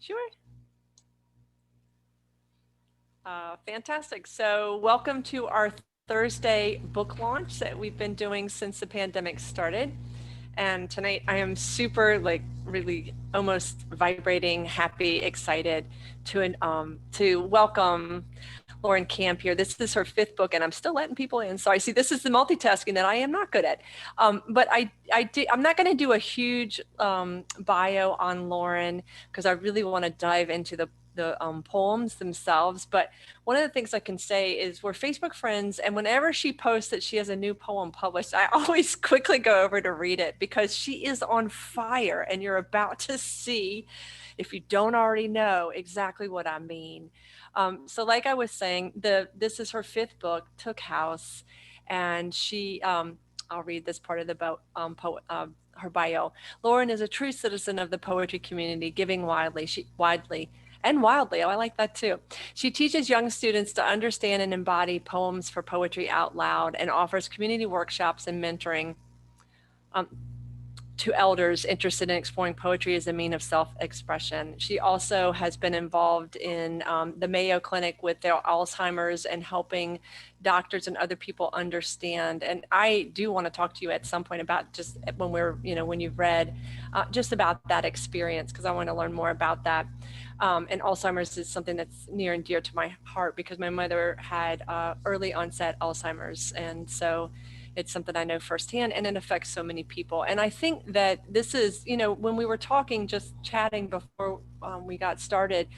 Sure. Fantastic. So welcome to our Thursday book launch that we've been doing since the pandemic started. And tonight I am super really almost vibrating, happy, excited to welcome Lauren Camp here. This is her fifth book, and I'm still letting people in. Sorry, see, this is the multitasking that I am not good at. But I'm not going to do a huge bio on Lauren because I really want to dive into the poems themselves. But one of the things I can say is we're Facebook friends, and whenever she posts that she has a new poem published, I always quickly go over to read it because she is on fire, and you're about to see, if you don't already know, exactly what I mean. So like I was saying, this is her fifth book, Took House, and I'll read this part of her bio. Lauren is a true citizen of the poetry community, giving wildly. Oh, I like that too. She teaches young students to understand and embody poems for poetry out loud and offers community workshops and mentoring um, to elders interested in exploring poetry as a means of self-expression. She also has been involved in the Mayo Clinic with their Alzheimer's and helping doctors and other people understand. And I do want to talk to you at some point about just when you've read just about that experience, because I want to learn more about that. And Alzheimer's is something that's near and dear to my heart because my mother had early onset Alzheimer's. And so it's something I know firsthand, and it affects so many people. And I think that this is, when we were talking, just chatting before we got started,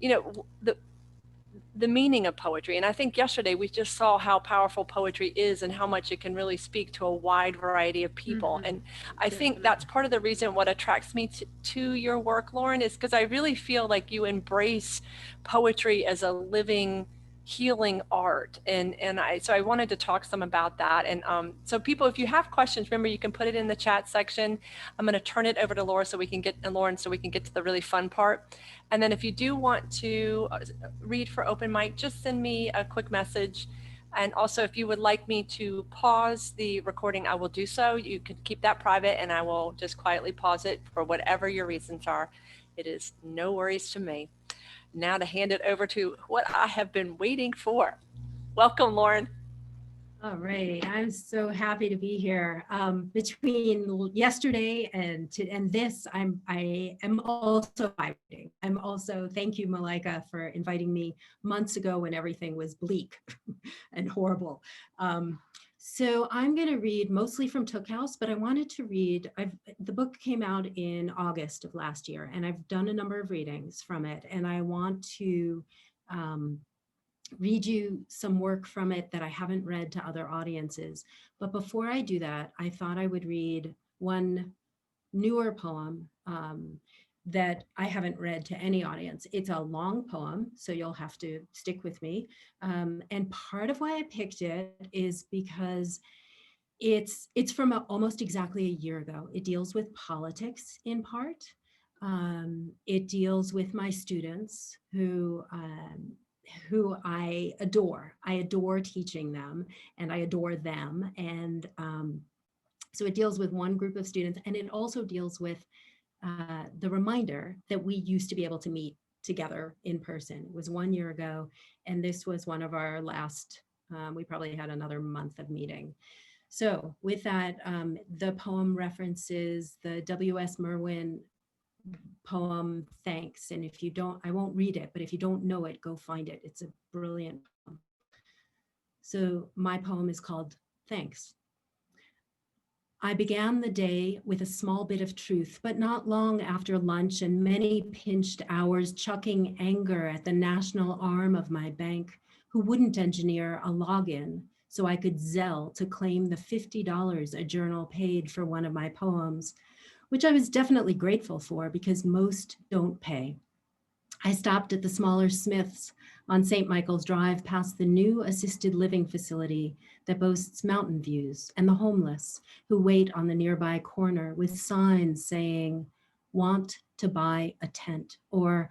the meaning of poetry. And I think yesterday we just saw how powerful poetry is and how much it can really speak to a wide variety of people. Mm-hmm. And I think that's part of the reason what attracts me to your work, Lauren, is because I really feel like you embrace poetry as a living, healing art. So I wanted to talk some about that. And so people, if you have questions, remember you can put it in the chat section. I'm going to turn it over to Lauren so we can get to the really fun part. And then if you do want to read for open mic, just send me a quick message. And also, if you would like me to pause the recording, I will do so. You can keep that private and I will just quietly pause it for whatever your reasons are. It is no worries to me. Now to hand it over to what I have been waiting for. Welcome, Lauren. All right, I'm so happy to be here. Between yesterday and this, I am also fighting. Thank you, Malika, for inviting me months ago when everything was bleak and horrible. So I'm going to read mostly from Took House, but I wanted to read, the book came out in August of last year, and I've done a number of readings from it, and I want to read you some work from it that I haven't read to other audiences. But before I do that, I thought I would read one newer poem that I haven't read to any audience. It's a long poem, so you'll have to stick with me. And part of why I picked it is because it's from almost exactly a year ago. It deals with politics in part. It deals with my students who I adore. I adore teaching them and I adore them. And so it deals with one group of students, and it also deals with the reminder that we used to be able to meet together in person. It was 1 year ago, and this was one of our last, we probably had another month of meeting. So with that, the poem references the W.S. Merwin poem, Thanks. And if you don't, I won't read it, but if you don't know it, go find it. It's a brilliant poem. So my poem is called Thanks. I began the day with a small bit of truth, but not long after lunch and many pinched hours chucking anger at the national arm of my bank, who wouldn't engineer a login so I could Zelle to claim the $50 a journal paid for one of my poems, which I was definitely grateful for because most don't pay. I stopped at the smaller Smiths on St. Michael's Drive past the new assisted living facility that boasts mountain views and the homeless who wait on the nearby corner with signs saying, "Want to buy a tent," or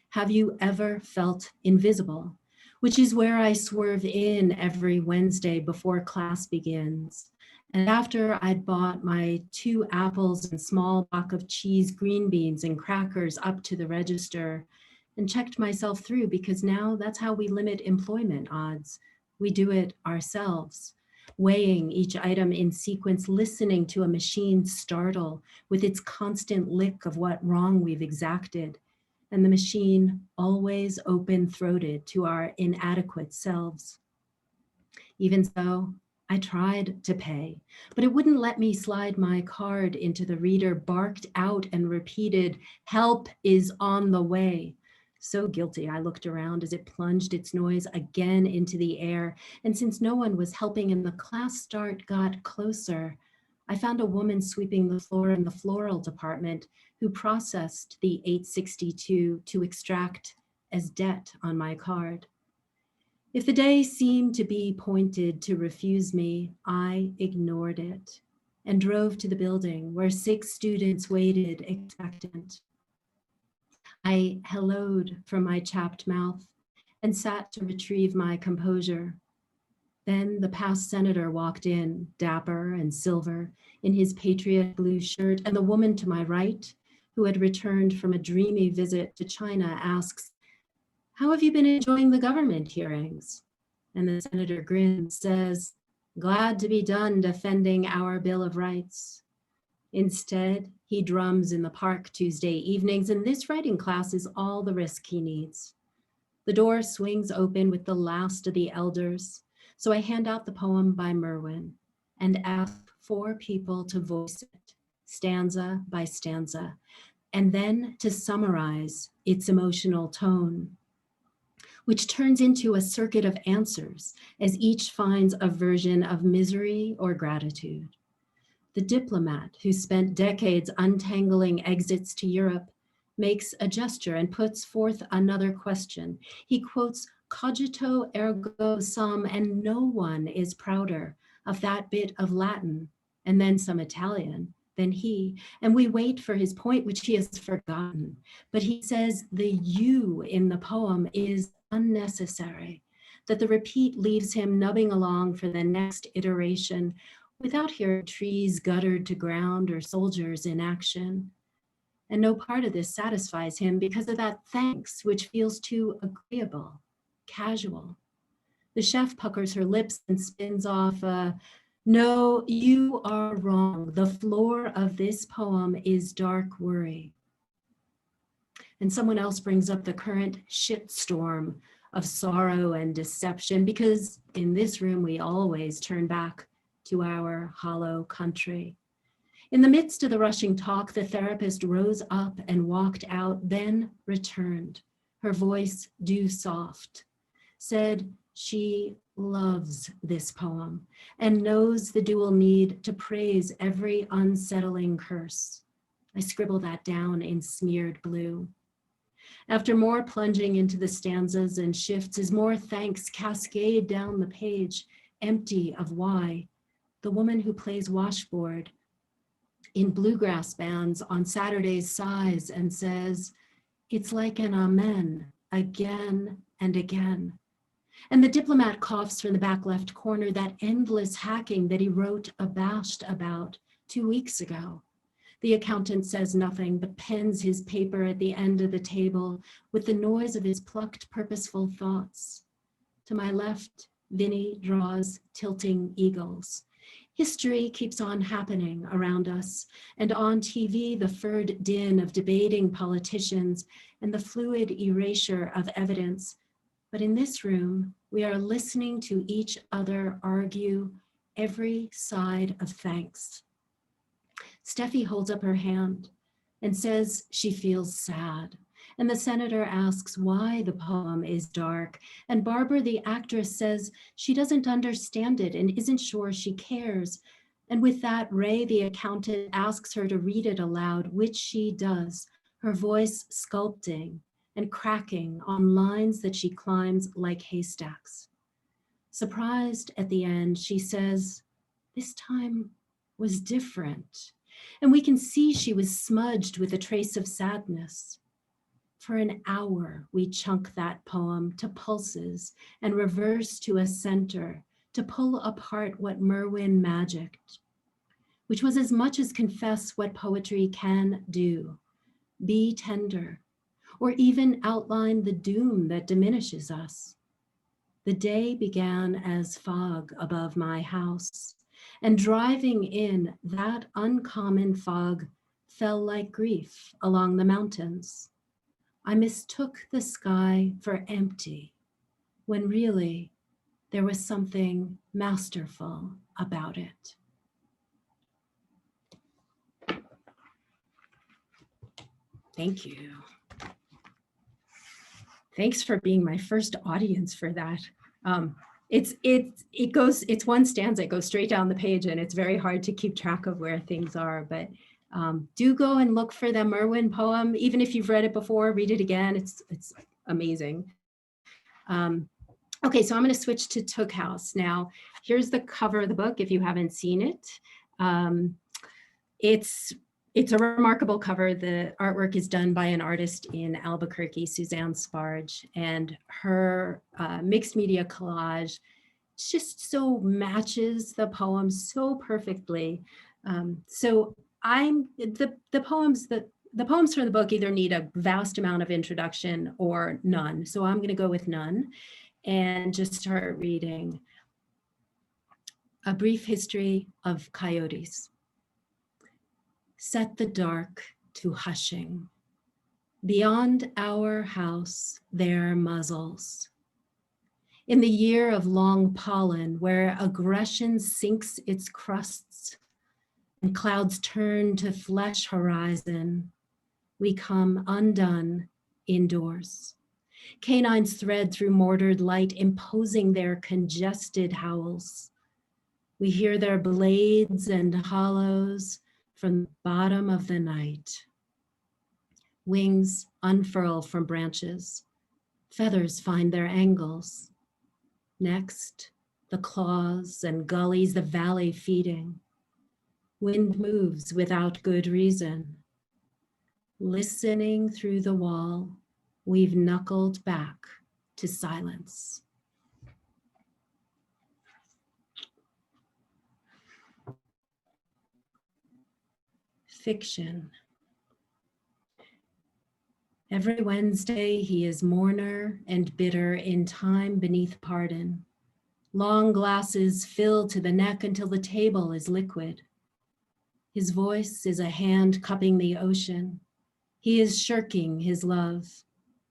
"Have you ever felt invisible?" which is where I swerve in every Wednesday before class begins And after I'd bought my 2 apples and small block of cheese, green beans, and crackers up to the register and checked myself through, because now that's how we limit employment odds. We do it ourselves, weighing each item in sequence, listening to a machine startle with its constant lick of what wrong we've exacted, and the machine always open-throated to our inadequate selves. Even so, I tried to pay, but it wouldn't let me slide my card into the reader, barked out and repeated, "Help is on the way." So guilty, I looked around as it plunged its noise again into the air. And since no one was helping and the class start got closer, I found a woman sweeping the floor in the floral department who processed the 862 to extract as debt on my card. If the day seemed to be pointed to refuse me, I ignored it and drove to the building where 6 students waited expectant. I helloed from my chapped mouth and sat to retrieve my composure. Then the past senator walked in, dapper and silver, in his patriot blue shirt, and the woman to my right, who had returned from a dreamy visit to China, asks, "How have you been enjoying the government hearings?" And the senator grins, says, "Glad to be done defending our Bill of Rights." Instead, he drums in the park Tuesday evenings, and this writing class is all the risk he needs. The door swings open with the last of the elders, so I hand out the poem by Merwin and ask 4 people to voice it, stanza by stanza, and then to summarize its emotional tone, which turns into a circuit of answers as each finds a version of misery or gratitude. The diplomat who spent decades untangling exits to Europe makes a gesture and puts forth another question. He quotes cogito ergo sum, and no one is prouder of that bit of Latin, and then some Italian, than he. And we wait for his point, which he has forgotten. But he says the you in the poem is unnecessary, that the repeat leaves him nubbing along for the next iteration without hearing trees guttered to ground or soldiers in action. And no part of this satisfies him because of that thanks, which feels too agreeable, casual. The chef puckers her lips and spins off "No, you are wrong. The floor of this poem is dark worry." And someone else brings up the current shitstorm of sorrow and deception, because in this room we always turn back to our hollow country. In the midst of the rushing talk, the therapist rose up and walked out, then returned, her voice dew soft, said she loves this poem and knows the dual need to praise every unsettling curse. I scribble that down in smeared blue. After more plunging into the stanzas and shifts, as more thanks cascade down the page, empty of why, the woman who plays washboard in bluegrass bands on Saturdays sighs and says, "It's like an amen, again and again." And the diplomat coughs from the back left corner, that endless hacking that he wrote abashed about 2 weeks ago. The accountant says nothing, but pens his paper at the end of the table with the noise of his plucked, purposeful thoughts. To my left, Vinny draws tilting eagles. History keeps on happening around us, and on TV, the furred din of debating politicians and the fluid erasure of evidence. But in this room, we are listening to each other argue every side of thanks. Steffi holds up her hand and says she feels sad. And the senator asks why the poem is dark. And Barbara, the actress, says she doesn't understand it and isn't sure she cares. And with that, Ray, the accountant, asks her to read it aloud, which she does, her voice sculpting and cracking on lines that she climbs like haystacks. Surprised at the end, she says, "This time was different." And we can see she was smudged with a trace of sadness. For an hour, we chunk that poem to pulses and reverse to a center to pull apart what Merwin magicked, which was as much as confess what poetry can do, be tender, or even outline the doom that diminishes us. The day began as fog above my house, and driving in that uncommon fog fell like grief along the mountains. I mistook the sky for empty, when really there was something masterful about it. Thank you. Thanks for being my first audience for that. It's one stanza, it goes straight down the page, and it's very hard to keep track of where things are, but do go and look for the Merwin poem. Even if you've read it before, read it again. It's amazing. Okay, so I'm going to switch to Took House. Now, here's the cover of the book if you haven't seen it. It's a remarkable cover. The artwork is done by an artist in Albuquerque, Suzanne Sparge, and her mixed media collage just so matches the poem so perfectly. So the poems from the book either need a vast amount of introduction or none. So I'm going to go with none and just start reading. A brief history of coyotes. Set the dark to hushing. Beyond our house, their muzzles. In the year of long pollen, where aggression sinks its crusts and clouds turn to flesh horizon, we come undone indoors. Canines thread through mortared light, imposing their congested howls. We hear their blades and hollows from the bottom of the night. Wings unfurl from branches. Feathers find their angles. Next, the claws and gullies, the valley feeding. Wind moves without good reason. Listening through the wall, we've knuckled back to silence. Fiction. Every Wednesday he is mourner and bitter in time beneath pardon. Long glasses fill to the neck until the table is liquid. His voice is a hand cupping the ocean. He is shirking his love.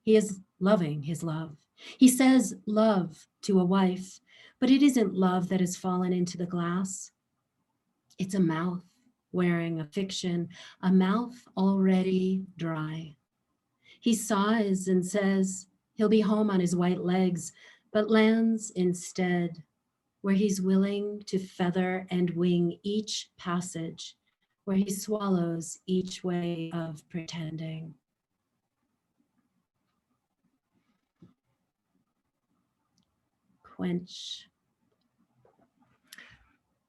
He is loving his love. He says love to a wife, but it isn't love that has fallen into the glass. It's a mouth wearing a fiction, a mouth already dry. He sighs and says he'll be home on his white legs, but lands instead where he's willing to feather and wing each passage, where he swallows each way of pretending. Quench.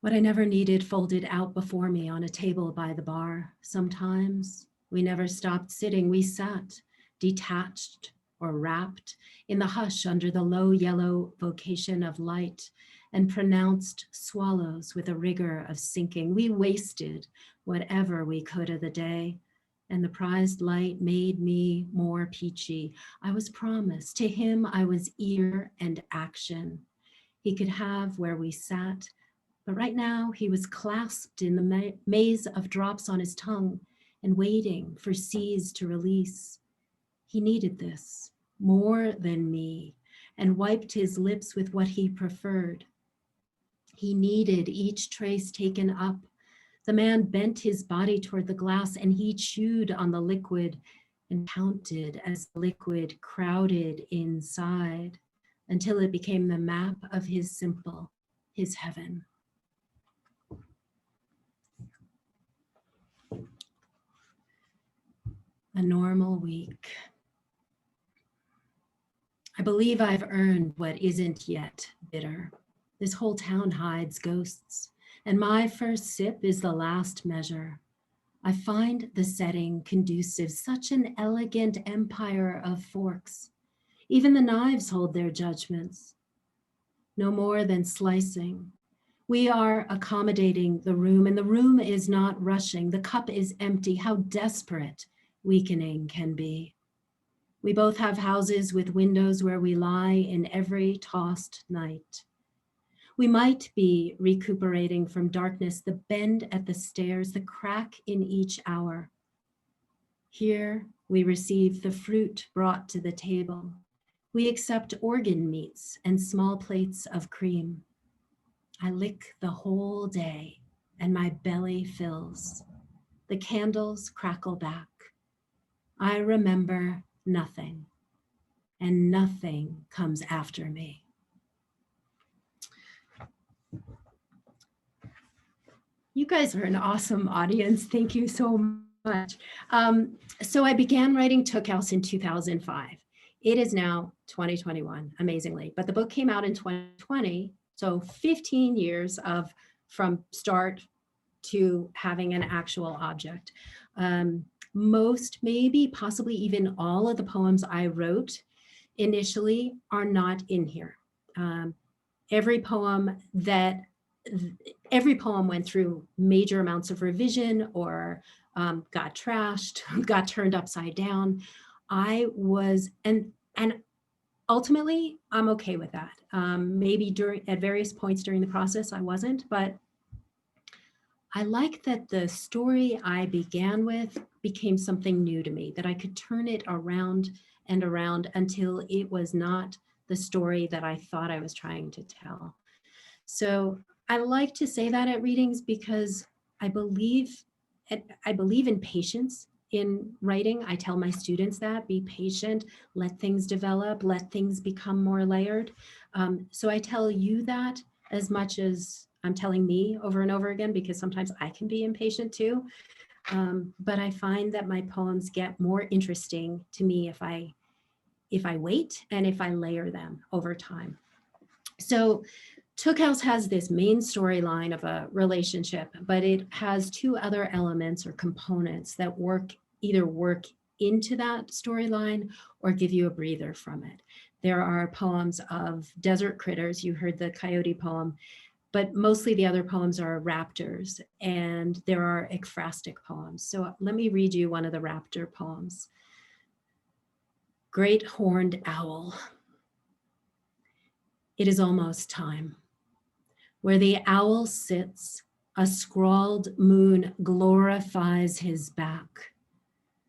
What I never needed folded out before me on a table by the bar. Sometimes we never stopped sitting. We sat, detached or wrapped in the hush under the low yellow vocation of light, and pronounced swallows with a rigor of sinking. We wasted whatever we could of the day, and the prized light made me more peachy. I was promised. To him, I was ear and action. He could have where we sat, but right now he was clasped in the maze of drops on his tongue and waiting for seas to release. He needed this more than me and wiped his lips with what he preferred. He needed each trace taken up. The man bent his body toward the glass and he chewed on the liquid and counted as the liquid crowded inside until it became the map of his simple, his heaven. A normal week. I believe I've earned what isn't yet bitter. This whole town hides ghosts, and my first sip is the last measure. I find the setting conducive, such an elegant empire of forks. Even the knives hold their judgments. no more than slicing. We are accommodating the room, and the room is not rushing. The cup is empty. How desperate weakening can be. We both have houses with windows where we lie in every tossed night. We might be recuperating from darkness, the bend at the stairs, the crack in each hour. Here we receive the fruit brought to the table. We accept organ meats and small plates of cream. I lick the whole day and my belly fills. The candles crackle back. I remember nothing, and nothing comes after me. You guys are an awesome audience. Thank you so much. So I began writing Took House in 2005. It is now 2021, amazingly, but the book came out in 2020. So 15 years of from start to having an actual object. Most, maybe, possibly even all of the poems I wrote initially are not in here. Every poem went through major amounts of revision or got trashed, got turned upside down. I was, and ultimately, I'm okay with that. Maybe at various points during the process, I wasn't, but I like that the story I began with became something new to me, that I could turn it around and around until it was not the story that I thought I was trying to tell. So I like to say that at readings because I believe in patience in writing. I tell my students that, be patient, let things develop, let things become more layered. So I tell you that as much as I'm telling me over and over again, because sometimes I can be impatient too. But I find that my poems get more interesting to me if I wait and if I layer them over time. So Took House has this main storyline of a relationship, but it has two other elements or components that either work into that storyline or give you a breather from it. There are poems of desert critters. You heard the coyote poem, but mostly the other poems are raptors, and there are ekphrastic poems. So let me read you one of the raptor poems. Great Horned Owl. It is almost time. Where the owl sits, a scrawled moon glorifies his back.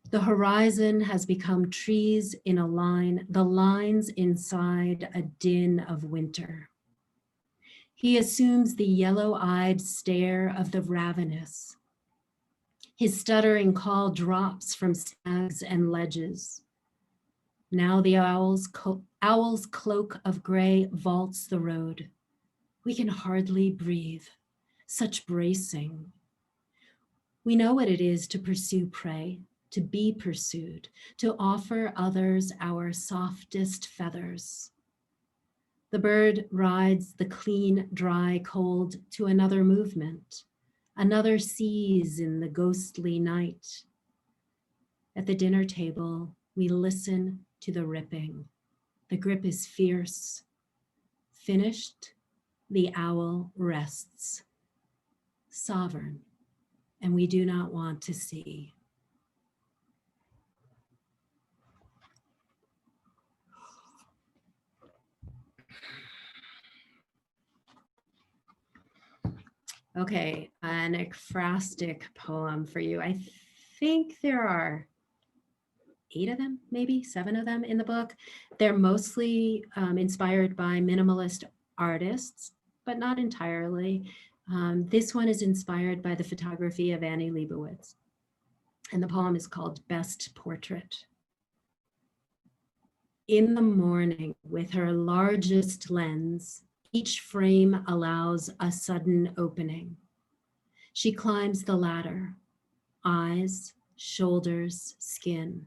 The horizon has become trees in a line, the lines inside a din of winter. He assumes the yellow-eyed stare of the ravenous. His stuttering call drops from snags and ledges. Now the owl's cloak of gray vaults the road. We can hardly breathe, such bracing. We know what it is to pursue prey, to be pursued, to offer others our softest feathers. The bird rides the clean, dry cold to another movement, another sees in the ghostly night. At the dinner table, we listen to the ripping. The grip is fierce. Finished, the owl rests, sovereign, and we do not want to see. Okay, an ekphrastic poem for you. I think there are 8 of them, maybe 7 of them in the book. They're mostly inspired by minimalist artists, but not entirely. This one is inspired by the photography of Annie Leibovitz. And the poem is called Best Portrait. In the morning, with her largest lens, each frame allows a sudden opening. She climbs the ladder, eyes, shoulders, skin.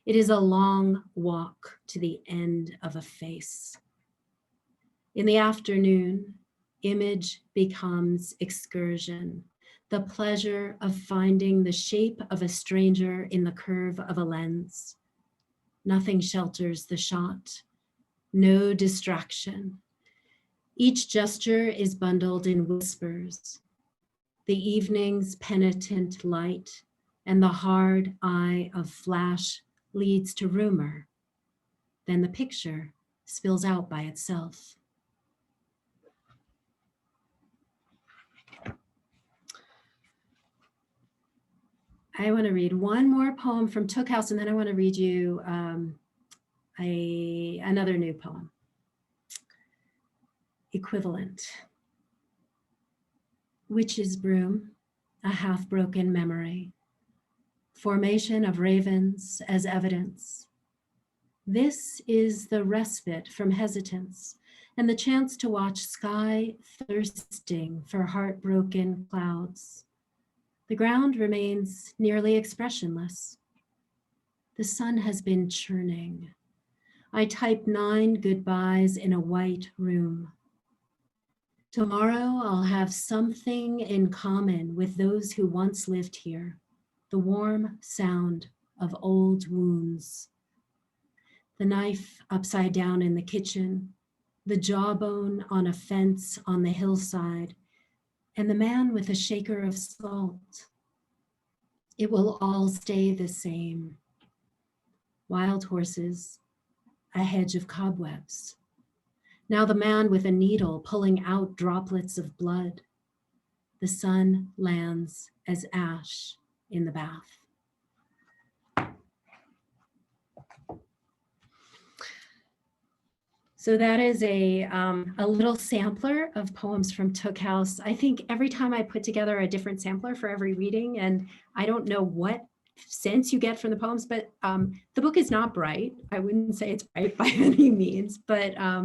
It is a long walk to the end of a face. In the afternoon, image becomes excursion, the pleasure of finding the shape of a stranger in the curve of a lens. Nothing shelters the shot, no distraction. Each gesture is bundled in whispers, the evening's penitent light, and the hard eye of flash leads to rumor. Then the picture spills out by itself. I want to read one more poem from Took House, and then I want to read you another new poem. Equivalent. Witch's broom, a half-broken memory. Formation of ravens as evidence. This is the respite from hesitance and the chance to watch sky thirsting for heartbroken clouds. The ground remains nearly expressionless. The sun has been churning. I type 9 goodbyes in a white room. Tomorrow I'll have something in common with those who once lived here, the warm sound of old wounds. The knife upside down in the kitchen, the jawbone on a fence on the hillside, and the man with a shaker of salt. It will all stay the same. Wild horses, a hedge of cobwebs. Now the man with a needle pulling out droplets of blood. The sun lands as ash in the bath. So that is a little sampler of poems from Took House. I think every time I put together a different sampler for every reading, and I don't know what sense you get from the poems, but the book is not bright. I wouldn't say it's bright by any means, but I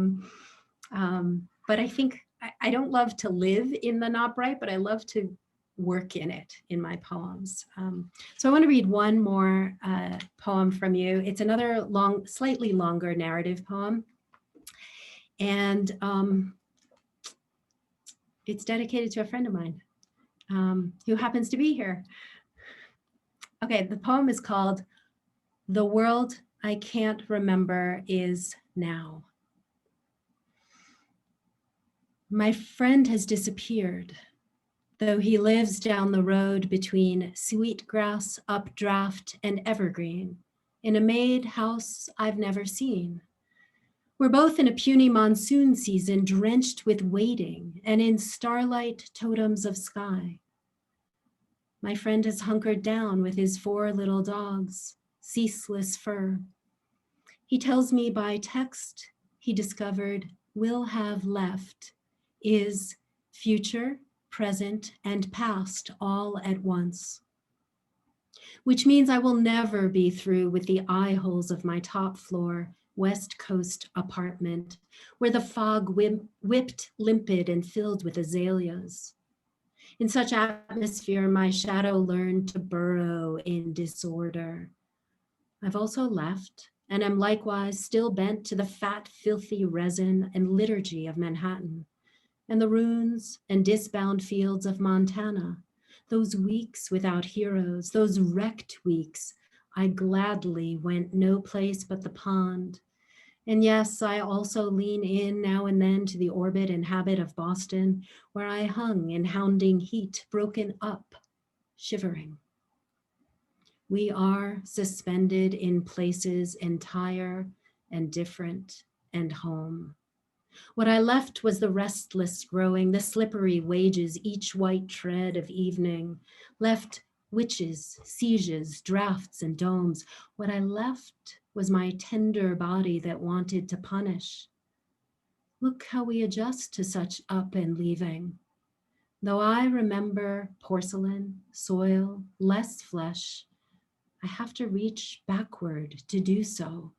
think I don't love to live in the not bright, but I love to work in it in my poems. So I want to read one more poem from you. It's another slightly longer narrative poem. And it's dedicated to a friend of mine who happens to be here. Okay, the poem is called "The World I Can't Remember Is Now." My friend has disappeared, though he lives down the road between Sweetgrass, Updraft, and Evergreen, in a made house I've never seen. We're both in a puny monsoon season, drenched with waiting and in starlight totems of sky. My friend has hunkered down with his 4 little dogs, ceaseless fur. He tells me by text he discovered will have left is future, present, and past all at once. Which means I will never be through with the eye holes of my top floor West Coast apartment, where the fog whipped limpid and filled with azaleas. In such atmosphere, my shadow learned to burrow in disorder. I've also left, and am likewise still bent to the fat, filthy resin and liturgy of Manhattan, and the ruins and disbound fields of Montana, those weeks without heroes, those wrecked weeks, I gladly went no place but the pond. And yes, I also lean in now and then to the orbit and habit of Boston, where I hung in hounding heat, broken up, shivering. We are suspended in places entire and different and home. What I left was the restless growing, the slippery wages, each white tread of evening, left witches, sieges, drafts, and domes. What I left was my tender body that wanted to punish. Look how we adjust to such up and leaving. Though I remember porcelain, soil, less flesh, I have to reach backward to do so.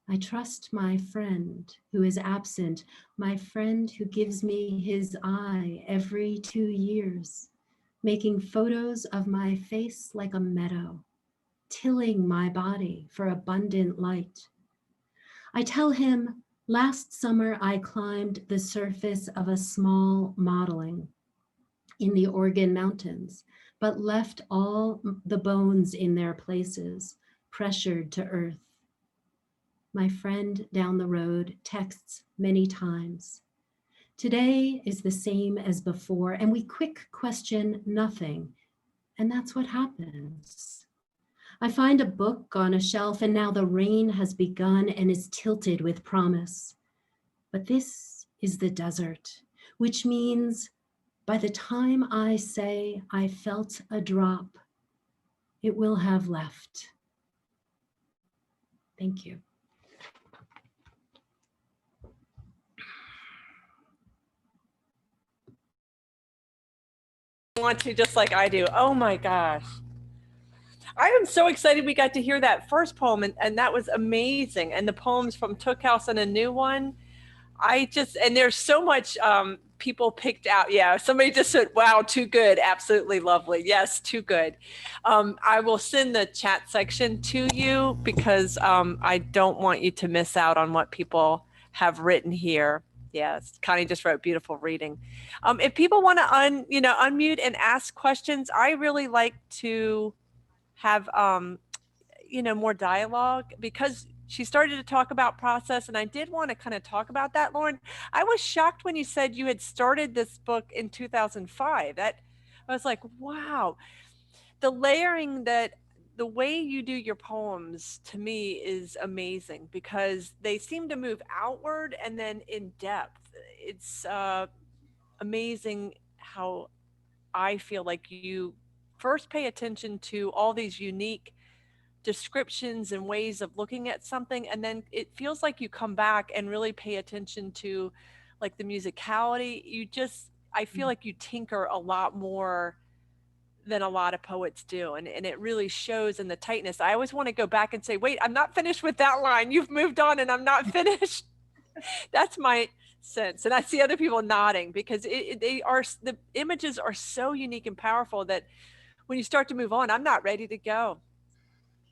I trust my friend who is absent, my friend who gives me his eye every 2 years, making photos of my face like a meadow, tilling my body for abundant light. I tell him, last summer I climbed the surface of a small modeling in the Oregon mountains, but left all the bones in their places, pressured to earth. My friend down the road texts many times. Today is the same as before, and we quick question nothing. And that's what happens. I find a book on a shelf, and now the rain has begun and is tilted with promise. But this is the desert, which means by the time I say I felt a drop, it will have left. Thank you. Want to, just like I do. Oh my gosh. I am so excited we got to hear that first poem, and that was amazing. And the poems from Took House and a new one. And there's so much people picked out. Yeah, somebody just said, wow, too good. Absolutely lovely. Yes, too good. I will send the chat section to you because I don't want you to miss out on what people have written here. Yes, Connie just wrote beautiful reading. If people want to unmute and ask questions, I really like to have more dialogue because she started to talk about process, and I did want to kind of talk about that. Lauren, I was shocked when you said you had started this book in 2005. That I was like, wow, the layering, that the way you do your poems to me is amazing because they seem to move outward and then in depth. It's amazing how I feel like you first pay attention to all these unique descriptions and ways of looking at something, and then it feels like you come back and really pay attention to like the musicality. I feel like you tinker a lot more than a lot of poets do, and it really shows in the tightness. I always want to go back and say, wait, I'm not finished with that line, you've moved on and I'm not finished. That's my sense, and I see other people nodding because the images are so unique and powerful that when you start to move on, I'm not ready to go.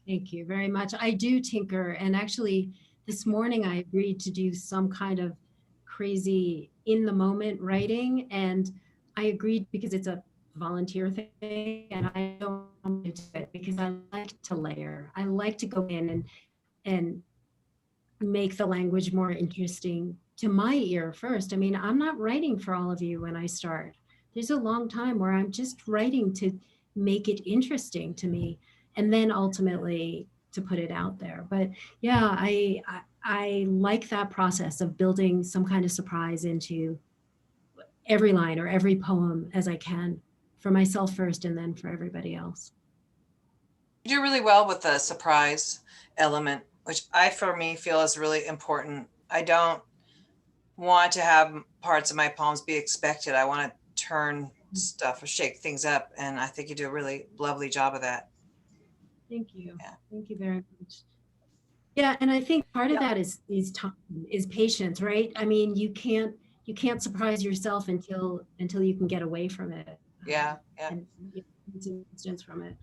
Thank you very much. I do tinker. And actually, this morning I agreed to do some kind of crazy in the moment writing. And I agreed because it's a volunteer thing. And I don't want to do it because I like to layer. I like to go in and make the language more interesting to my ear first. I mean, I'm not writing for all of you when I start. There's a long time where I'm just writing to make it interesting to me and then ultimately to put it out there. But yeah, I like that process of building some kind of surprise into every line or every poem as I can, for myself first and then for everybody else. You do really well with the surprise element, which for me, feel is really important. I don't want to have parts of my poems be expected. I want to turn stuff or shake things up. And I think you do a really lovely job of that. Thank you. Yeah. Thank you very much. Yeah, and I think part of that is time, is patience, right? I mean, you can't surprise yourself until you can get away from it. Yeah. And get some distance from it.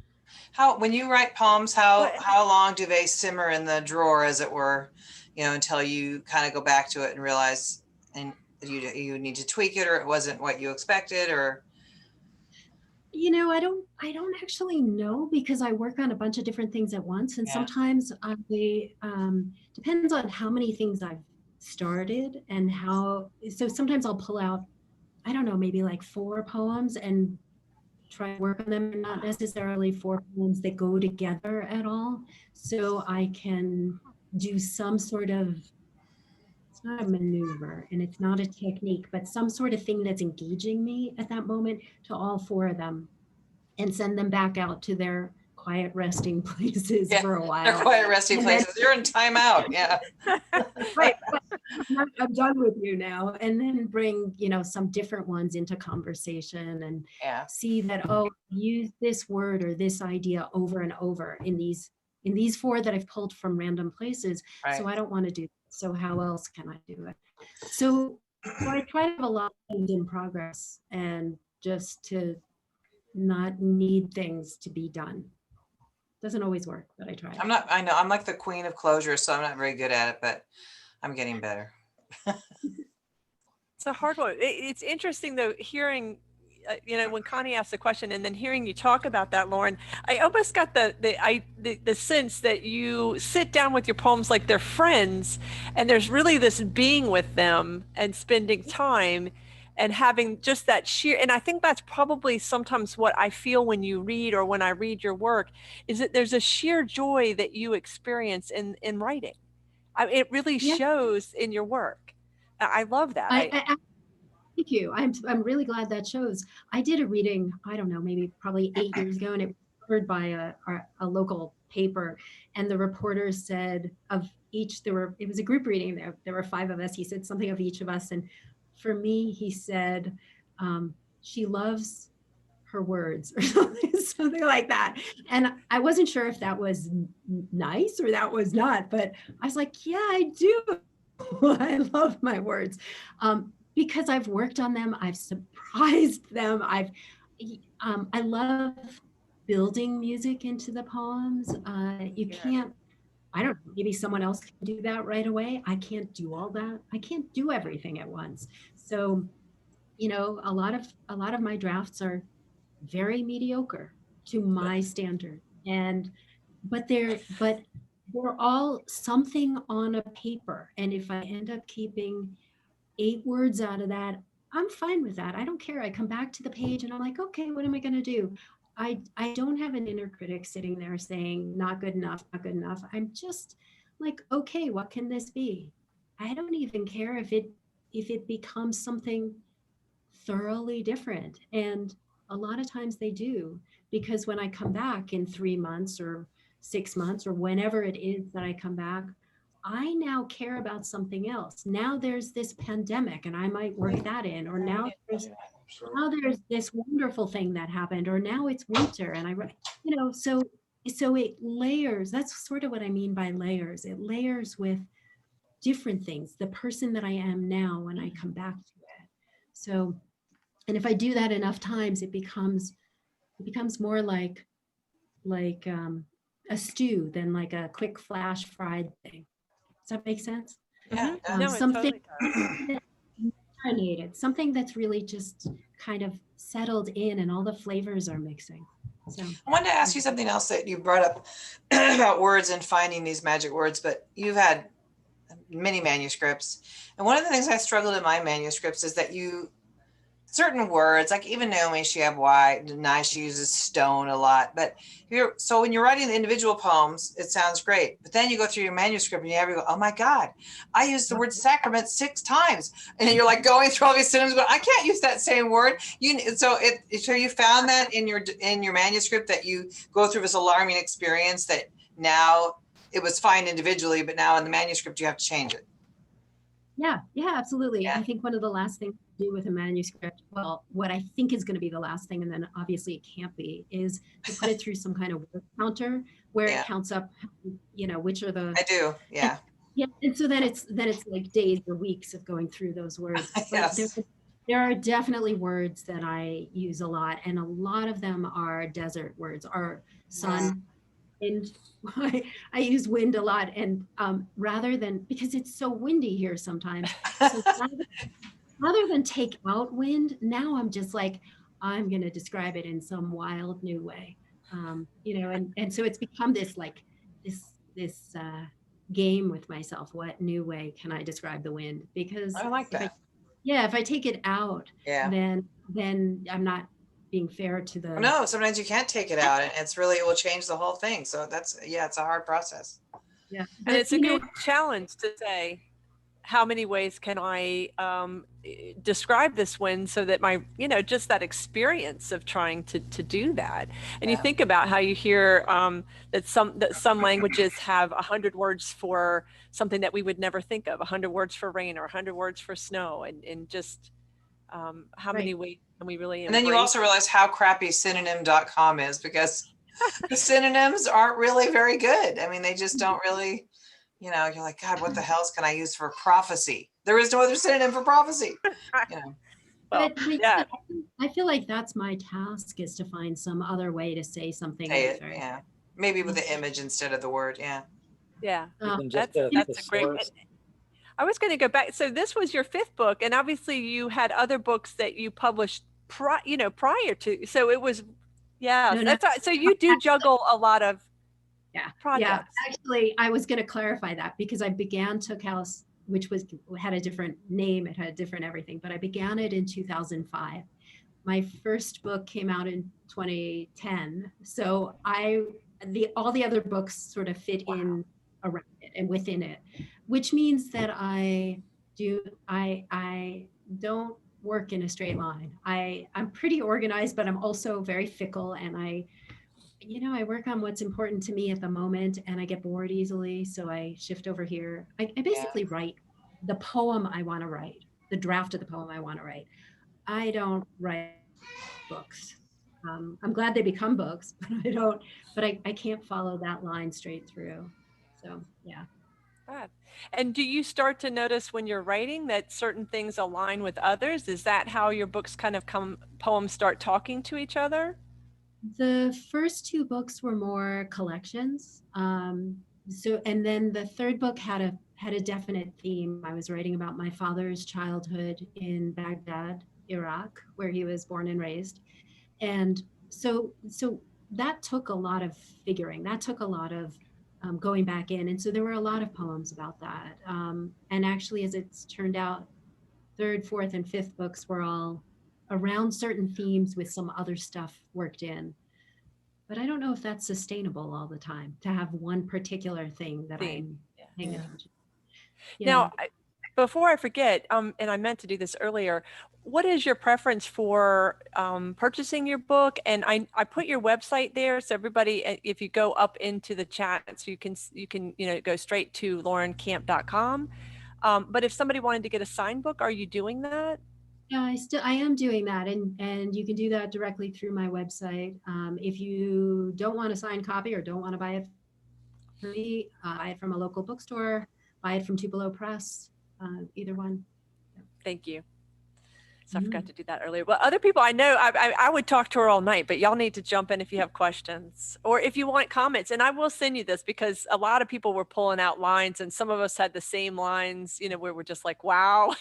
When you write poems, how long do they simmer in the drawer, as it were, until you kind of go back to it and realize and you need to tweak it, or it wasn't what you expected, or? I don't actually know because I work on a bunch of different things at once, and sometimes depends on how many things I've started and so sometimes I'll pull out, I don't know, maybe like 4 poems and try to work on them, and not necessarily 4 poems that go together at all. So I can do some sort of, it's not a maneuver and it's not a technique, but some sort of thing that's engaging me at that moment to all 4 of them and send them back out to their quiet resting places for a while. They're quiet resting places. You're in timeout. Yeah. Right. I'm done with you now. And then bring, some different ones into conversation and see that, use this word or this idea over and over in these 4 that I've pulled from random places. Right. So I don't want to do that. So how else can I do it? So I try to have a lot of things in progress and just to not need things to be done. Doesn't always work, but I try. I know I'm like the queen of closure, so I'm not very good at it, but I'm getting better. It's a hard one. It's interesting though, hearing when Connie asked the question and then hearing you talk about that, Lauren, I almost got the sense that you sit down with your poems like they're friends, and there's really this being with them and spending time and having just that sheer, and I think that's probably sometimes what I feel when you read or when I read your work, is that there's a sheer joy that you experience in writing. It really Yeah. shows in your work. I love that. Thank you. I'm really glad that shows. I did a reading, I don't know, maybe probably 8 years ago, and it was covered by a local paper. And the reporter said of each, it was a group reading. There were 5 of us. He said something of each of us. And for me, he said, she loves her words or something like that. And I wasn't sure if that was nice or that was not, but I was like, yeah, I do. I love my words. Because I've worked on them, I've surprised them. I love building music into the poems. You can't, I don't know, maybe someone else can do that right away. I can't do all that. I can't do everything at once. So, a lot of my drafts are very mediocre to my standard. But they're all something on a paper. And if I end up keeping 8 words out of that, I'm fine with that. I don't care. I come back to the page and I'm like, okay, what am I going to do? I don't have an inner critic sitting there saying, not good enough, not good enough. I'm just like, okay, what can this be? I don't even care if it becomes something thoroughly different. And a lot of times they do, because when I come back in 3 months or 6 months or whenever it is that I come back, I now care about something else. Now there's this pandemic and I might work that in, or now there's this wonderful thing that happened, or now it's winter and so it layers. That's sort of what I mean by layers. It layers with different things, the person that I am now when I come back to it. So, and if I do that enough times, it becomes more like a stew than like a quick flash fried thing. Does that make sense? Yeah. No, it Something totally does. marinated, something that's really just kind of settled in and all the flavors are mixing. So I wanted to ask you something else that you brought up about words and finding these magic words, but you've had many manuscripts. And one of the things I struggled in my manuscripts is that certain words, like even Naomi, she uses stone a lot, but so when you're writing the individual poems, it sounds great. But then you go through your manuscript and you go, oh my God, I used the word sacrament 6 times. And you're like going through all these synonyms, going, I can't use that same word. So you found that in your manuscript, that you go through this alarming experience that now it was fine individually, but now in the manuscript, you have to change it. yeah, absolutely. Yeah. I think one of the last things to do with a manuscript, well, what I think is going to be the last thing, and then obviously it can't be, is to put it through some kind of word counter where it counts up, which are the. I do, yeah. And so then it's like days or weeks of going through those words. But Yes. there are definitely words that I use a lot, and a lot of them are desert words, or sun, wind. I use wind a lot, and rather than, because it's so windy here sometimes, so rather than take out wind, now I'm just like, I'm going to describe it in some wild new way, and so it's become this like this game with myself. What new way can I describe the wind? Because I like that. if I take it out, then I'm not being fair to the. No, sometimes you can't take it out, and it will change the whole thing. So it's a hard process. Yeah, And it's a good challenge to say, how many ways can I describe this wind, so that my, just that experience of trying to do that. And you think about how you hear that some languages have 100 words for something that we would never think of, 100 words for rain or 100 words for snow, and just how many ways can we really embrace? And then you also realize how crappy synonym.com is, because the synonyms aren't really very good. I mean, they just don't really, you're like, God, what the hell can I use for prophecy? There is no other synonym for prophecy. Well, I feel like that's my task, is to find some other way to say something. Maybe with the image instead of the word. That's a great. I was going to go back. So this was your 5th book, and obviously you had other books that you published prior to, so it was, yes, No, no. so you do juggle a lot of Yeah, yeah. projects. Actually, I was going to clarify that because I began Took House, which had a different name, it had a different everything, but I began it in 2005. My first book came out in 2010, so all the other books sort of fit in around it and within it, which means that I don't work in a straight line. I'm pretty organized, but I'm also very fickle, and I work on what's important to me at the moment, and I get bored easily. So I shift over here. I Yeah. basically write the poem I want to write, the draft of the poem I want to write. I don't write books. I'm glad they become books, but I can't follow that line straight through. So yeah. Ah. And do you start to notice when you're writing that certain things align with others? Is that how your books kind of poems start talking to each other? The first two books were more collections. And then the third book had a definite theme. I was writing about my father's childhood in Baghdad, Iraq, where he was born and raised. And so that took a lot of figuring. That took a lot of going back in. And so there were a lot of poems about that. And actually, as it's turned out, third, fourth, and fifth books were all around certain themes with some other stuff worked in. But I don't know if that's sustainable all the time to have one particular thing that Theme. I'm Yeah. paying Yeah. attention. Yeah. Now, before I forget, and I meant to do this earlier, what is your preference for purchasing your book? And I put your website there, so everybody, if you go up into the chat, so you can go straight to laurencamp.com. But if somebody wanted to get a signed book, are you doing that? Yeah, I am doing that, and you can do that directly through my website. If you don't want a signed copy or don't want to buy it from me, buy it from a local bookstore, buy it from Tupelo Press, either one. Thank you. So I Mhm. forgot to do that earlier. Well, other people I know, I would talk to her all night, but y'all need to jump in if you have questions or if you want comments. And I will send you this because a lot of people were pulling out lines, and some of us had the same lines, where we're just like, wow.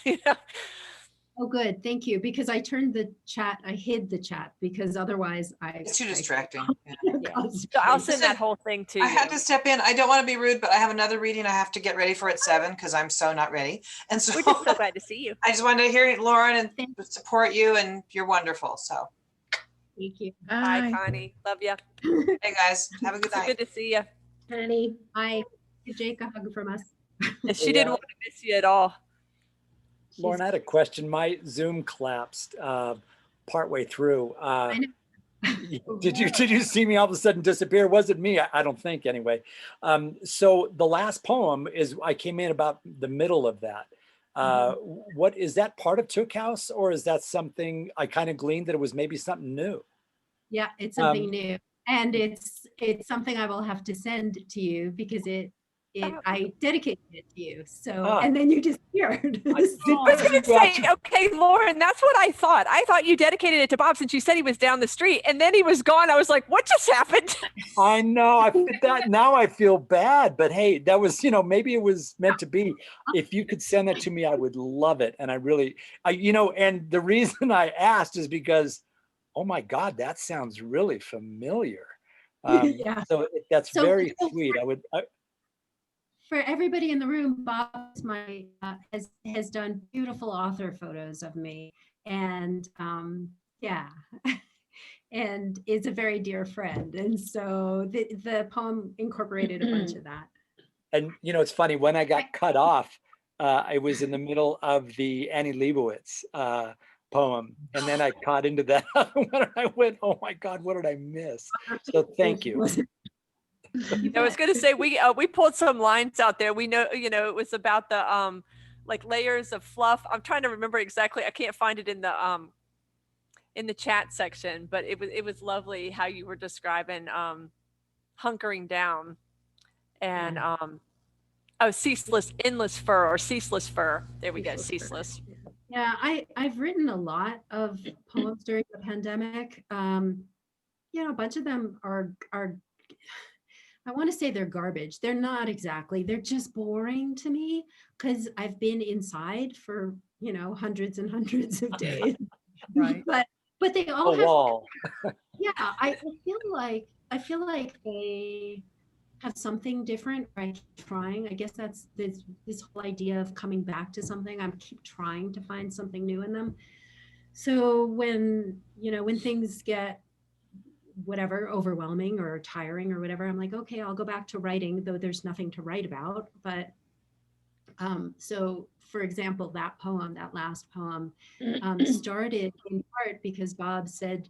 Oh, good. Thank you. Because I hid the chat because otherwise It's too distracting. Yeah. Yeah. caused So I'll me- send that whole thing to I you. had to step in. I don't want to be rude, but I have another reading I have to get ready for at 7 because I'm so not ready. And so We're just so glad to see you. I just wanted to hear Lauren and support you, and you're wonderful. So, Thank you. Bye, Connie. Love you. hey guys, have a good night. Good to see you. Honey, bye. Give Jake a hug from us. She didn't want to miss you at all. Lauren, I had a question. My Zoom collapsed partway through. I know. Did you see me all of a sudden disappear? Wasn't me, I don't think anyway. So the last poem is, I came in about the middle of that. What is that part of Took House, or is that something I kind of gleaned that it was maybe something new? Yeah, it's something new, and it's something I will have to send to you because I dedicated it to you. So, and then you disappeared. I was going to say, okay, Lauren, that's what I thought. I thought you dedicated it to Bob since you said he was down the street, and then he was gone. I was like, what just happened? I know. I fit that. Now I feel bad, but hey, that was, maybe it was meant to be. If you could send that to me, I would love it. And I really, and the reason I asked is because, oh my God, that sounds really familiar. Yeah. So that's very sweet. For everybody in the room, Bob has done beautiful author photos of me, and yeah, and is a very dear friend. And so the poem incorporated a bunch of that. And it's funny, when I got cut off, I was in the middle of the Annie Leibovitz poem, and then I caught into that other one, and I went, oh my God, what did I miss? So thank you. I was going to say, we pulled some lines out there. We know, it was about the like layers of fluff. I'm trying to remember exactly. I can't find it in the chat section, but it was lovely how you were describing hunkering down and ceaseless, endless fur, or ceaseless fur. There we go, ceaseless. Yeah, I've written a lot of poems during the pandemic. A bunch of them are I want to say they're garbage. They're not exactly. They're just boring to me because I've been inside for, hundreds and hundreds of days. Right. But but they A all have, wall. yeah, I feel like they have something different. I keep trying. I guess that's this whole idea of coming back to something. I keep trying to find something new in them. So when, when things get whatever, overwhelming or tiring or whatever, I'm like, okay, I'll go back to writing, though there's nothing to write about. But so for example, that last poem, started in part because Bob sent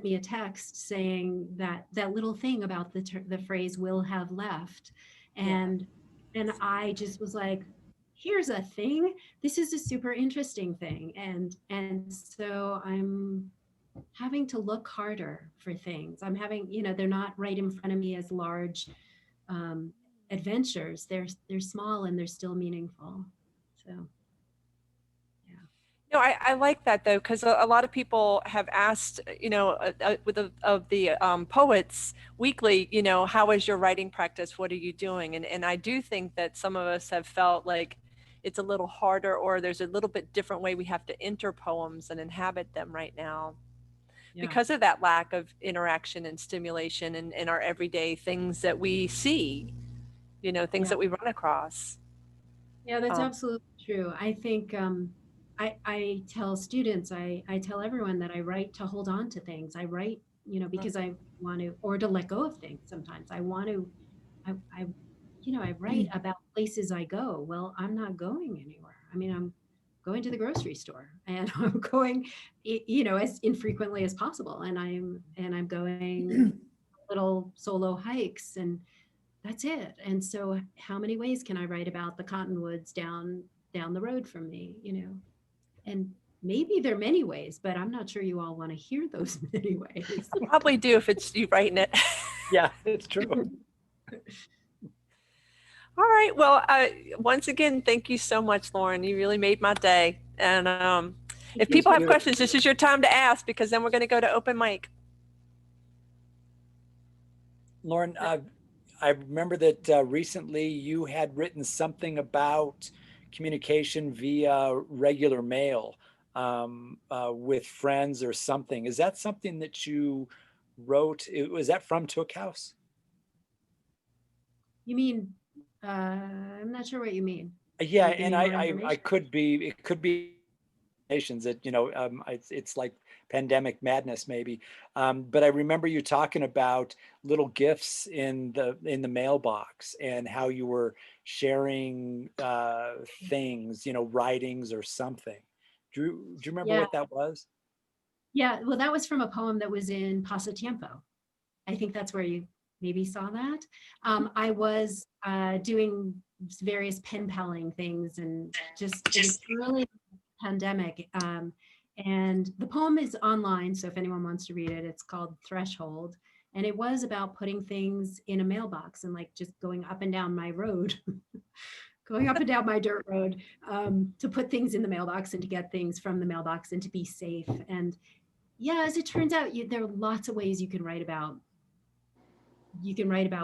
me a text saying that little thing about the phrase "will have left," and I just was like, here's a thing. This is a super interesting thing, and so I'm having to look harder for things. I'm having, they're not right in front of me as large um, adventures. They're small and they're still meaningful. So yeah. No, I like that though, because a lot of people have asked, with of the poets weekly, how is your writing practice? What are you doing? And I do think that some of us have felt like it's a little harder, or there's a little bit different way we have to enter poems and inhabit them right now, Yeah. because of that lack of interaction and stimulation in our everyday things that we see, things that we run across. Yeah, that's Um, absolutely true. I think I tell students, I tell everyone that I write to hold on to things. I write, because I want to, or to let go of things sometimes. I want to, I I write about places I go. Well, I'm not going anywhere. I mean, I'm going to the grocery store and I'm going, as infrequently as possible. And I'm going little solo hikes, and that's it. And so how many ways can I write about the cottonwoods down the road from me, And maybe there are many ways, but I'm not sure you all want to hear those many ways. Probably do if it's you writing it. Yeah, it's true. All right. Well, once again, thank you so much, Lauren. You really made my day. And if It was people have beautiful. questions, this is your time to ask, because then we're going to go to open mic. Lauren, I remember that recently you had written something about communication via regular mail with friends or something. Is that something that you wrote? Was that from Took House? You mean, I'm not sure what you mean. Yeah, Can you give and me more I information? could be, it could be nations that, it's like pandemic madness maybe. But I remember you talking about little gifts in the mailbox and how you were sharing things, writings or something. Do you remember Yeah. what that was? Yeah. Well, that was from a poem that was in Pasatiempo. I think that's where you maybe saw that. I was doing various pen paling things, and just it was early pandemic. And the poem is online, so if anyone wants to read it, it's called Threshold. And it was about putting things in a mailbox and like just going up and down my road, going up and down my dirt road, to put things in the mailbox and to get things from the mailbox and to be safe. And yeah, as it turns out, there are lots of ways you can write about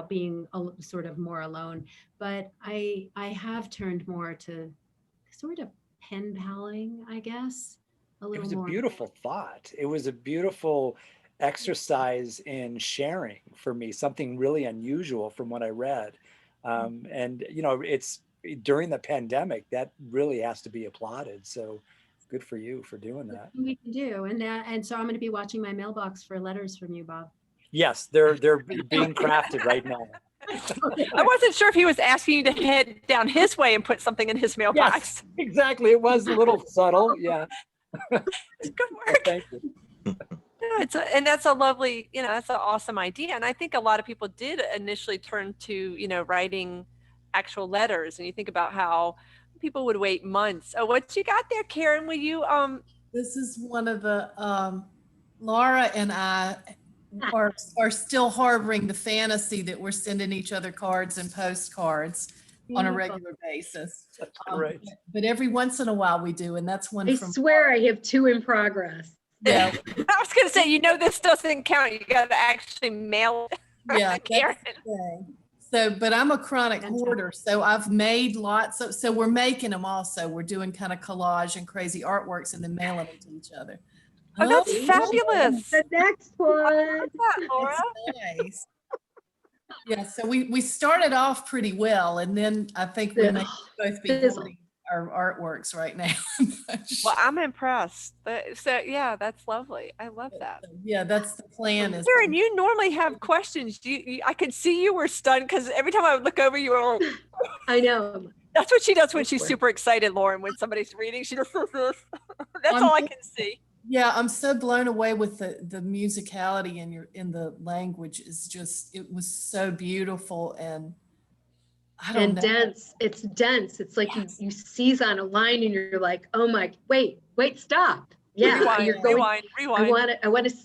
being sort of more alone, but I have turned more to sort of pen paling, I guess, a It little was a more. beautiful thought. It was a beautiful exercise in sharing for me, something really unusual from what I read. And, it's during the pandemic that really has to be applauded. So good for you for doing that. We can do, and so I'm going to be watching my mailbox for letters from you, Bob. Yes, they're being crafted right now. I wasn't sure if he was asking you to head down his way and put something in his mailbox. Yes, exactly. It was a little subtle. Yeah. Good Well, work. thank you. Yeah, and that's a lovely, that's an awesome idea. And I think a lot of people did initially turn to, writing actual letters. And you think about how people would wait months. Oh, what you got there, Karen? Will you, This is one of the, Laura and I are still harboring the fantasy that we're sending each other cards and postcards on a Beautiful. regular basis. That's great. But every once in a while we do, and that's one I from. swear I have 2 in progress. Yeah, I was going to say, this doesn't count. You got to actually mail it. yeah. Karen. That's the thing. So, but I'm a chronic hoarder, so I've made lots of, so we're making them also. We're doing kind of collage and crazy artworks and then mailing them to each other. Oh, that's Oh, fabulous. The next I one. love that, Laura. that's nice. Yeah, so we started off pretty well, and then I think we may both be Fizzle. hoarding our artworks right now. Well, I'm impressed. So yeah, that's lovely. I love that. Yeah, that's the plan. Is Karen, you normally have questions. I could see you were stunned because every time I would look over, you were. I know. That's what she does when she's super excited, Lauren. When somebody's reading, she just. That's all I can see. Yeah, I'm so blown away with the musicality in the language. Is just, it was so beautiful, and I don't And know. dense. It's dense. It's like Yes. you seize on a line and you're like, oh my, wait, stop. Yeah, Rewind, you're going. rewind. I want to.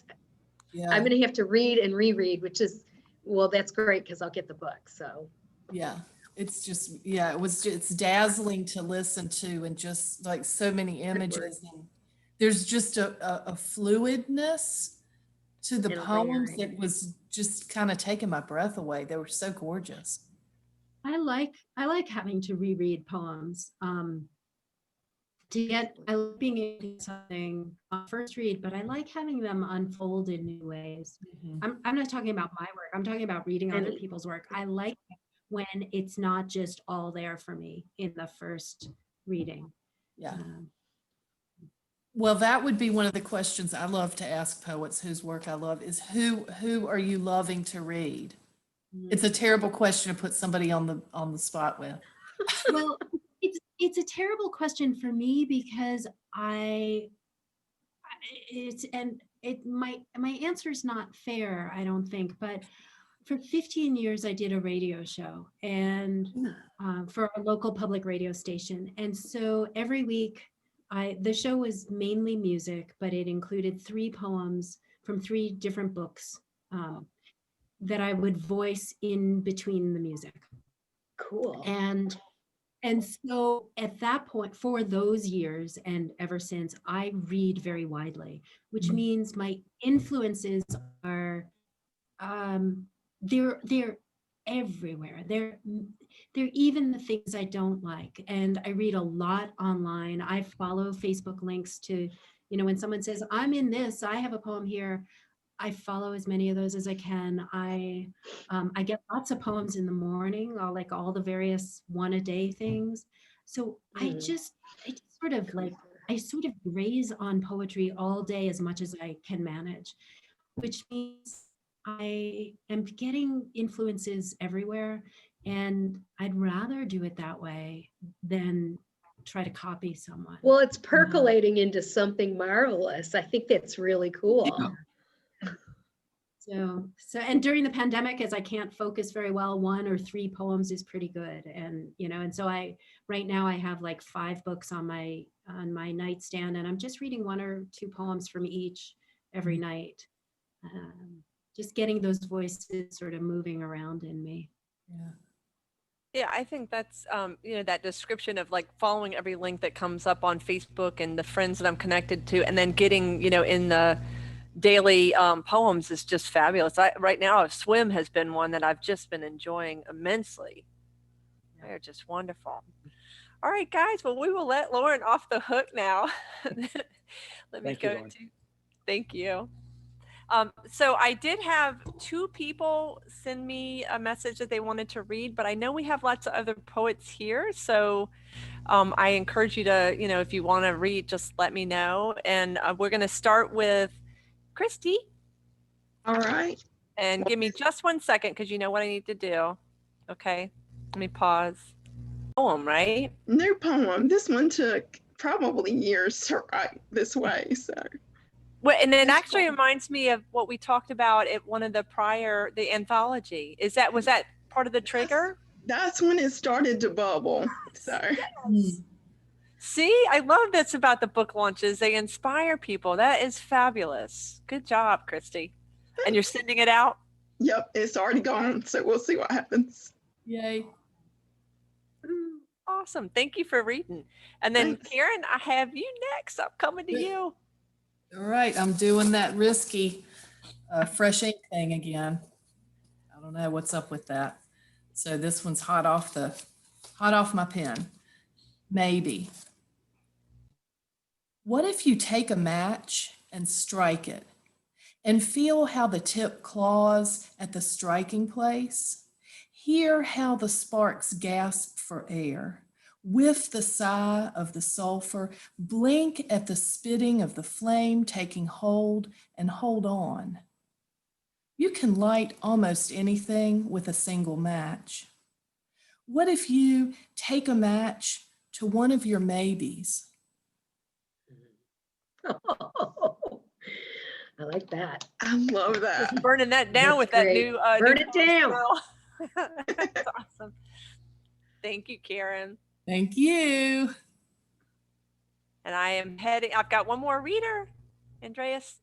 Yeah, I'm going to have to read and reread, which is, well, that's great because I'll get the book. So yeah. It's just, yeah, it's dazzling to listen to, and just like so many images, and there's just a fluidness to the And a poems layering. that was just kind of taking my breath away. They were so gorgeous. I like having to reread poems. I like being able to do something on first read, but I like having them unfold in new ways. I'm not talking about my work. I'm talking about reading other people's work. I like when it's not just all there for me in the first reading. Yeah. Well, that would be one of the questions I love to ask poets whose work I love, is who are you loving to read? It's a terrible question to put somebody on the spot with. Well, it's a terrible question for me because my answer is not fair, I don't think, but for 15 years I did a radio show, and for a local public radio station, and so every week the show was mainly music, but it included 3 poems from 3 different books that I would voice in between the music. cool. And so at that point, for those years and ever since, I read very widely, which means my influences are they're everywhere. They're even the things I don't like. And I read a lot online. I follow Facebook links to, when someone says, I'm in this, I have a poem here, I follow as many of those as I can. I get lots of poems in the morning, like all the various one a day things. So I just sort of graze on poetry all day as much as I can manage, which means I am getting influences everywhere, and I'd rather do it that way than try to copy someone. Well, it's percolating into something marvelous. I think that's really cool. So and during the pandemic, as I can't focus very well, 1 or 3 poems is pretty good. And and so right now I have like 5 books on my nightstand, and I'm just reading 1 or 2 poems from each every night. Just getting those voices sort of moving around in me. Yeah, I think that's that description of like following every link that comes up on Facebook and the friends that I'm connected to, and then getting in the daily poems is just fabulous. Right now, Swim has been one that I've just been enjoying immensely. They're just wonderful. All right, guys. Well, we will let Lauren off the hook now. Thank you. So I did have 2 people send me a message that they wanted to read, but I know we have lots of other poets here. So I encourage you to, if you want to read, just let me know. And we're going to start with Christy. All right. And give me just 1 second, because you know what I need to do. Okay. Let me pause. Poem, right? New poem. This one took probably years to write this way. So. Well, and it actually reminds me of what we talked about at one of the anthology. Was that part of the trigger? That's when it started to bubble. So. Yes. See, I love this about the book launches. They inspire people. That is fabulous. Good job, Christy. And you're sending it out? Yep, it's already gone. So we'll see what happens. Yay. Awesome. Thank you for reading. And then Thanks. Karen, I have you next. I'm coming to you. All right, I'm doing that risky fresh ink thing again. I don't know what's up with that. So this one's hot off my pen. Maybe. What if you take a match and strike it. And feel how the tip claws at the striking place. Hear how the sparks gasp for air. Whiff the sigh of the sulfur. Blink at the spitting of the flame taking hold, and hold on. You can light almost anything with a single match. What if you take a match to one of your maybes? I like that. I love that. Just burning that down That's with great. that new Burn new it poem down. smell. That's awesome. Thank you, Karen. Thank you. And I am heading, I've got one more reader. Andreas,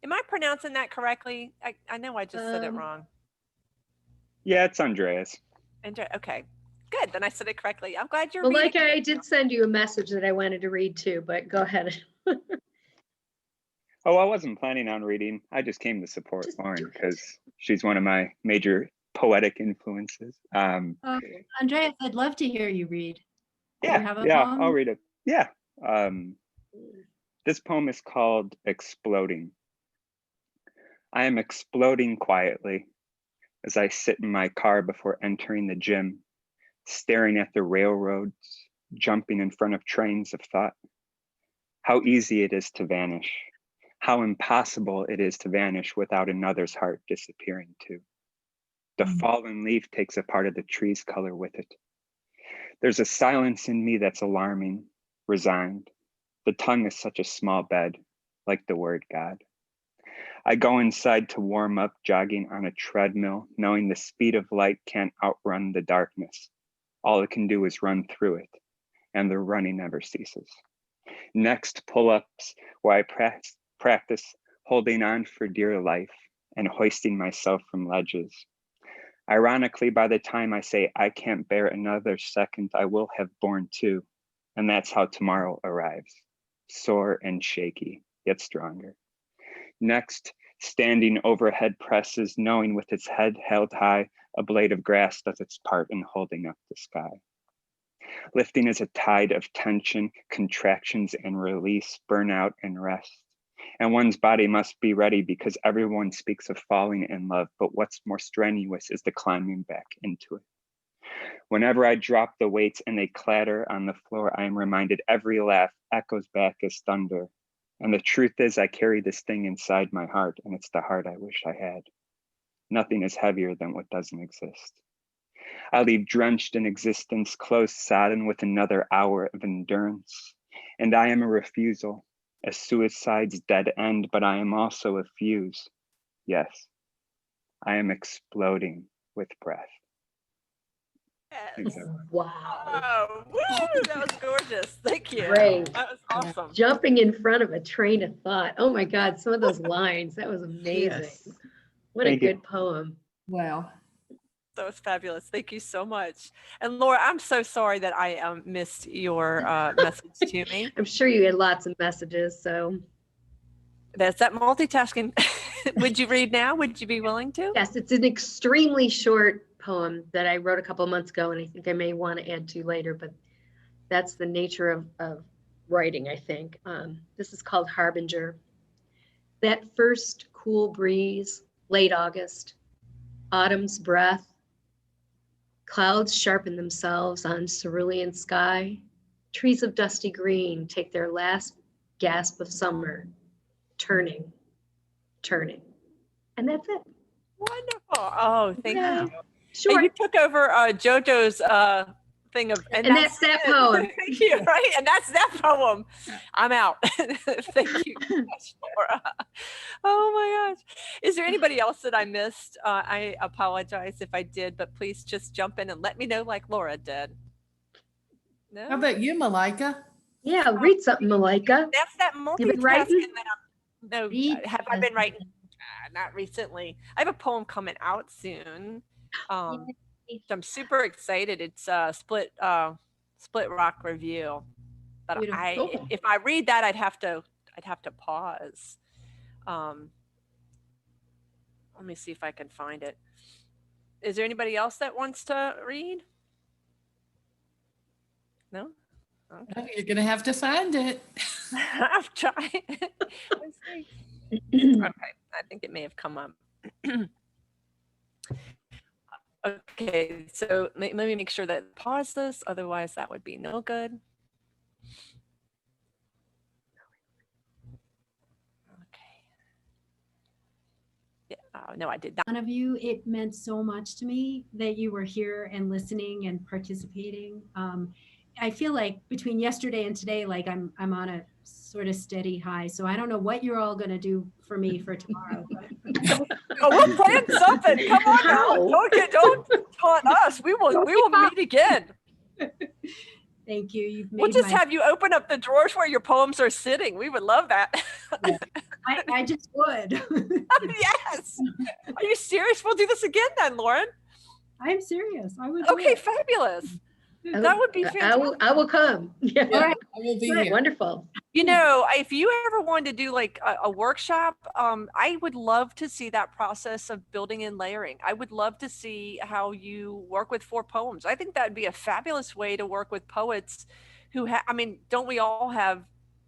am I pronouncing that correctly? I know I just said it wrong. Yeah, it's Andreas. Okay, good. Then I said it correctly. I'm glad you're Well, reading. like I did send you a message that I wanted to read too, but go ahead. Oh, I wasn't planning on reading. I just came to support Just Lauren do it. because she's one of my major poetic influences. Andreas, I'd love to hear you read. Do you Yeah, have a yeah, poem? I'll read it. Yeah. This poem is called Exploding. I am exploding quietly as I sit in my car before entering the gym, staring at the railroads, jumping in front of trains of thought. How easy it is to vanish. How impossible it is to vanish without another's heart disappearing too. The fallen leaf takes a part of the tree's color with it. There's a silence in me that's alarming, resigned. The tongue is such a small bed, like the word God. I go inside to warm up, jogging on a treadmill, knowing the speed of light can't outrun the darkness. All it can do is run through it, and the running never ceases. Next, pull-ups, where I practice holding on for dear life and hoisting myself from ledges. Ironically, by the time I say I can't bear another second, I will have borne two, and that's how tomorrow arrives, sore and shaky, yet stronger. Next, standing overhead presses, knowing with its head held high, a blade of grass does its part in holding up the sky. Lifting is a tide of tension, contractions and release, burnout and rest. And one's body must be ready because everyone speaks of falling in love, but what's more strenuous is the climbing back into it. Whenever I drop the weights and they clatter on the floor, I am reminded every laugh echoes back as thunder. And the truth is, I carry this thing inside my heart, and it's the heart I wish I had. Nothing is heavier than what doesn't exist. I leave drenched in existence, close sodden with another hour of endurance. And I am a refusal, a suicide's dead end, but I am also a fuse. Yes, I am exploding with breath. Yes. Wow. Oh, woo, that was gorgeous. Thank you. Great. That was awesome. Jumping in front of a train of thought. Oh my God, some of those lines, that was amazing. Yes. What a Thank you. good poem. Wow. That was fabulous. Thank you so much. And Laura, I'm so sorry that I missed your message to me. I'm sure you had lots of messages, so. That's that multitasking. Would you read now? Would you be willing to? Yes, it's an extremely short poem that I wrote a couple of months ago, and I think I may want to add to later, but that's the nature of writing, I think. This is called Harbinger. That first cool breeze, late August, autumn's breath, clouds sharpen themselves on cerulean sky, trees of dusty green take their last gasp of summer, turning, turning. And that's it. Wonderful. Oh, thank Yeah. you. Sure. And you took over JoJo's thing of, And that's that it. poem. Thank you. Right, and that's that poem. I'm out. Thank you so much, Laura. Oh my gosh. Is there anybody else that I missed? I apologize if I did, but please just jump in and let me know like Laura did. No? How about you, Malika? Yeah, read something, Malika. That's that You been writing? multitasking that I'm, no, Read have I been us. writing? Not recently. I have a poem coming out soon. Which I'm super excited. It's a split rock review. But Beautiful. if I read that, I'd have to pause. Let me see if I can find it. Is there anybody else that wants to read? No? Okay. You're gonna have to find it. I'm trying. Let's see. Okay, I think it may have come up. Okay, so let me make sure that pause this, otherwise that would be no good. Okay. Yeah, no, I did not. One of you, it meant so much to me that you were here and listening and participating. I feel like between yesterday and today, like I'm on a sort of steady high. So I don't know what you're all going to do for me for tomorrow. Oh, we'll plan something. Come on now. How? Don't taunt us. We will meet again. Thank you. You've made We'll just my, have you open up the drawers where your poems are sitting. We would love that. I just would. Yes. Are you serious? We'll do this again then, Lauren. I'm serious. I would. do Okay, it. fabulous. That would be fantastic. I will come. Yeah. Yeah, I will be here. Wonderful. You know, if you ever wanted to do like a workshop, I would love to see that process of building and layering. I would love to see how you work with 4 poems. I think that would be a fabulous way to work with poets who I mean, don't we all have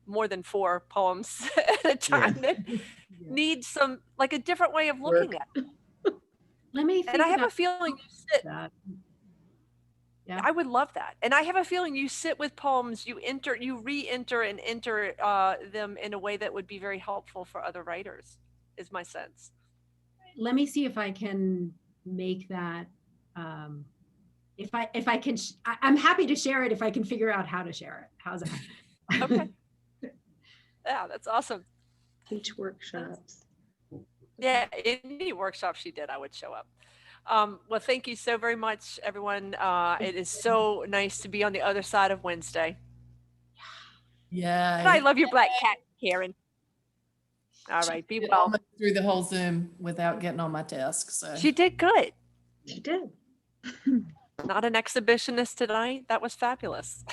more than 4 poems at a time that need some, like a different way of looking at it? Let me think And I have a about feeling you sit, that. Yeah. I would love that. And I have a feeling you sit with poems, you re-enter and enter them in a way that would be very helpful for other writers, is my sense. Let me see if I can make that. If I can, I'm happy to share it if I can figure out how to share it. How's that? Okay. Yeah, that's awesome. Teach workshops. Yeah, any workshop she did, I would show up. Well, thank you so very much, everyone. It is so nice to be on the other side of Wednesday. Yeah. And I love your black cat, Karen. All right, be well. Almost through the whole Zoom without getting on my desk. So She did good. She did. Not an exhibitionist tonight. That was fabulous.